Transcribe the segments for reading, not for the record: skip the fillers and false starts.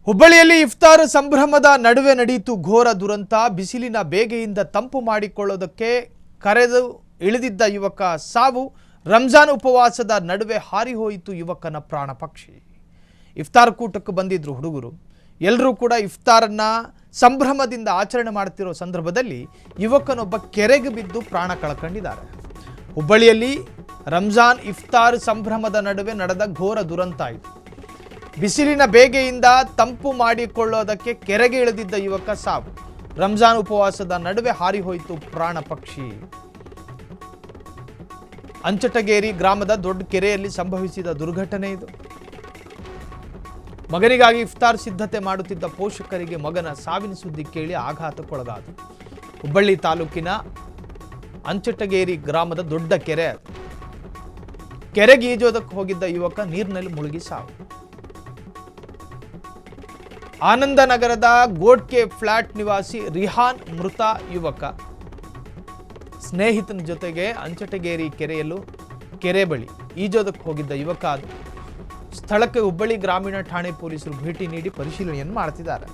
ಹುಬ್ಬಳ್ಳಿಯಲ್ಲಿ ಇಫ್ತಾರ್ ಸಂಭ್ರಮದ ನಡುವೆ ನಡೆಯಿತು ಘೋರ ದುರಂತ. ಬಿಸಿಲಿನ ಬೇಗೆಯಿಂದ ತಂಪು ಮಾಡಿಕೊಳ್ಳೋದಕ್ಕೆ ಕರೆದು ಇಳಿದಿದ್ದ ಯುವಕ ಸಾವು. ರಂಜಾನ್ ಉಪವಾಸದ ನಡುವೆ ಹಾರಿ ಹೋಯಿತು ಯುವಕನ ಪ್ರಾಣ ಪಕ್ಷಿ. ಇಫ್ತಾರ್ ಕೂಟಕ್ಕೆ ಬಂದಿದ್ರು ಹುಡುಗರು. ಎಲ್ಲರೂ ಕೂಡ ಇಫ್ತಾರನ್ನ ಸಂಭ್ರಮದಿಂದ ಆಚರಣೆ ಮಾಡುತ್ತಿರೋ ಸಂದರ್ಭದಲ್ಲಿ ಯುವಕನೊಬ್ಬ ಕೆರೆಗೆ ಬಿದ್ದು ಪ್ರಾಣ ಕಳ್ಕೊಂಡಿದ್ದಾರೆ. ಹುಬ್ಬಳ್ಳಿಯಲ್ಲಿ ರಂಜಾನ್ ಇಫ್ತಾರ್ ಸಂಭ್ರಮದ ನಡುವೆ ನಡೆದ ಘೋರ ದುರಂತ ಇದು. ಬಿಸಿಲಿನ ಬೇಗೆಯಿಂದ ತಂಪು ಮಾಡಿಕೊಳ್ಳೋದಕ್ಕೆ ಕೆರೆಗೆ ಇಳಿದಿದ್ದ ಯುವಕ ಸಾವು. ರಂಜಾನ್ ಉಪವಾಸದ ನಡುವೆ ಹಾರಿ ಹೋಯಿತು ಪ್ರಾಣ ಪಕ್ಷಿ. ಅಂಚಟಗೇರಿ ಗ್ರಾಮದ ದೊಡ್ಡ ಕೆರೆಯಲ್ಲಿ ಸಂಭವಿಸಿದ ದುರ್ಘಟನೆ ಇದು. ಮಗನಿಗಾಗಿ ಇಫ್ತಾರ್ ಸಿದ್ಧತೆ ಮಾಡುತ್ತಿದ್ದ ಪೋಷಕರಿಗೆ ಮಗನ ಸಾವಿನ ಸುದ್ದಿ ಕೇಳಿ ಆಘಾತಕ್ಕೊಳಗಾದರು. ಹುಬ್ಬಳ್ಳಿ ತಾಲೂಕಿನ ಅಂಚಟಗೇರಿ ಗ್ರಾಮದ ದೊಡ್ಡ ಕೆರೆ. ಕೆರೆಗೆ ಈಜೋದಕ್ಕೆ ಹೋಗಿದ್ದ ಯುವಕ ನೀರಿನಲ್ಲಿ ಮುಳುಗಿ ಸಾವು. ಆನಂದನಗರದ ಗೋಡ್ಕೆ ಫ್ಲಾಟ್ ನಿವಾಸಿ ರಿಹಾನ್ ಮೃತ ಯುವಕ. ಸ್ನೇಹಿತನ ಜೊತೆಗೆ ಅಂಚಟಗೇರಿ ಕೆರೆ ಬಳಿ ಈಜೋದಕ್ಕೆ ಹೋಗಿದ್ದ ಯುವಕ. ಅದು ಸ್ಥಳಕ್ಕೆ ಹುಬ್ಬಳ್ಳಿ ಗ್ರಾಮೀಣ ಠಾಣೆ ಪೊಲೀಸರು ಭೇಟಿ ನೀಡಿ ಪರಿಶೀಲನೆಯನ್ನು ಮಾಡ್ತಿದ್ದಾರೆ.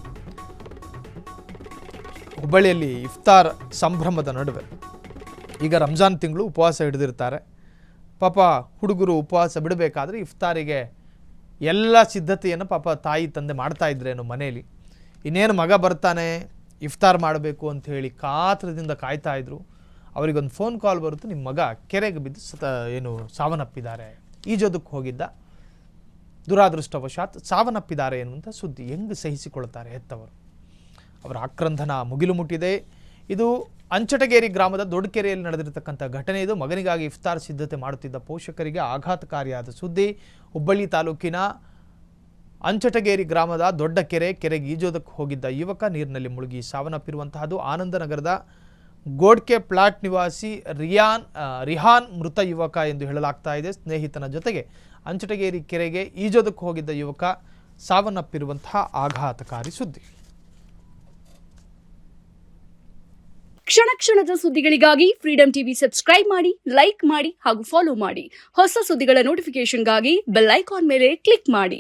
ಹುಬ್ಬಳ್ಳಿಯಲ್ಲಿ ಇಫ್ತಾರ್ ಸಂಭ್ರಮದ ನಡುವೆ ಈಗ ರಂಜಾನ್ ತಿಂಗಳು ಉಪವಾಸ ಹಿಡಿದಿರ್ತಾರೆ. ಪಾಪ ಹುಡುಗರು ಉಪವಾಸ ಬಿಡಬೇಕಾದ್ರೆ ಇಫ್ತಾರಿಗೆ ಎಲ್ಲ ಸಿದ್ಧತೆಯನ್ನು ಪಾಪ ತಾಯಿ ತಂದೆ ಮಾಡ್ತಾ ಇದ್ರೇನು ಮನೆಯಲ್ಲಿ. ಇನ್ನೇನು ಮಗ ಬರ್ತಾನೆ ಇಫ್ತಾರ್ ಮಾಡಬೇಕು ಅಂತ ಹೇಳಿ ಕಾತ್ರದಿಂದ ಕಾಯ್ತಾ ಇದ್ರು. ಅವರಿಗೊಂದು ಫೋನ್ ಕಾಲ್ ಬರುತ್ತೆ, ನಿಮ್ಮ ಮಗ ಕೆರೆಗೆ ಬಿದ್ದು ಸಾವನ್ನಪ್ಪಿದ್ದಾರೆ. ಈಜೋದಕ್ಕೆ ಹೋಗಿದ್ದ, ದುರಾದೃಷ್ಟವಶಾತ್ ಸಾವನ್ನಪ್ಪಿದ್ದಾರೆ ಎನ್ನುವಂಥ ಸುದ್ದಿ. ಹೆಂಗೆ ಸಹಿಸಿಕೊಳ್ತಾರೆ ಹೆತ್ತವರು? ಅವರ ಆಕ್ರಂದನ ಮುಗಿಲು ಮುಟ್ಟಿದೆ. ಇದು ಅಂಚಟಗೇರಿ ಗ್ರಾಮದ ದೊಡ್ಡ ಕೆರೆಯಲ್ಲಿ ನಡೆದಿರತಕ್ಕಂಥ ಘಟನೆ ಇದು. ಮಗನಿಗಾಗಿ ಇಫ್ತಾರ್ ಸಿದ್ಧತೆ ಮಾಡುತ್ತಿದ್ದ ಪೋಷಕರಿಗೆ ಆಘಾತಕಾರಿಯಾದ ಸುದ್ದಿ. ಹುಬ್ಬಳ್ಳಿ ತಾಲೂಕಿನ ಅಂಚಟಗೇರಿ ಗ್ರಾಮದ ದೊಡ್ಡ ಕೆರೆಗೆ ಈಜೋದಕ್ಕೆ ಹೋಗಿದ್ದ ಯುವಕ ನೀರಿನಲ್ಲಿ ಮುಳುಗಿ ಸಾವನ್ನಪ್ಪಿರುವಂತಹದ್ದು. ಆನಂದನಗರದ ಗೋಡ್ಕೆ ಫ್ಲಾಟ್ ನಿವಾಸಿ ರಿಹಾನ್ ಮೃತ ಯುವಕ ಎಂದು ಹೇಳಲಾಗ್ತಾ ಇದೆ. ಸ್ನೇಹಿತನ ಜೊತೆಗೆ ಅಂಚಟಗೇರಿ ಕೆರೆಗೆ ಈಜೋದಕ್ಕೆ ಹೋಗಿದ್ದ ಯುವಕ ಸಾವನ್ನಪ್ಪಿರುವಂತಹ ಆಘಾತಕಾರಿ ಸುದ್ದಿ. ಕ್ಷಣ ಕ್ಷಣದ ಸುದ್ದಿಗಳಿಗಾಗಿ ಫ್ರೀಡಂ ಟಿವಿ ಸಬ್ಸ್ಕ್ರೈಬ್ ಮಾಡಿ, ಲೈಕ್ ಮಾಡಿ ಹಾಗೂ ಫಾಲೋ ಮಾಡಿ. ಹೊಸ ಸುದ್ದಿಗಳ ನೋಟಿಫಿಕೇಶನ್ಗಾಗಿ ಬೆಲ್ ಐಕಾನ್ ಮೇಲೆ ಕ್ಲಿಕ್ ಮಾಡಿ.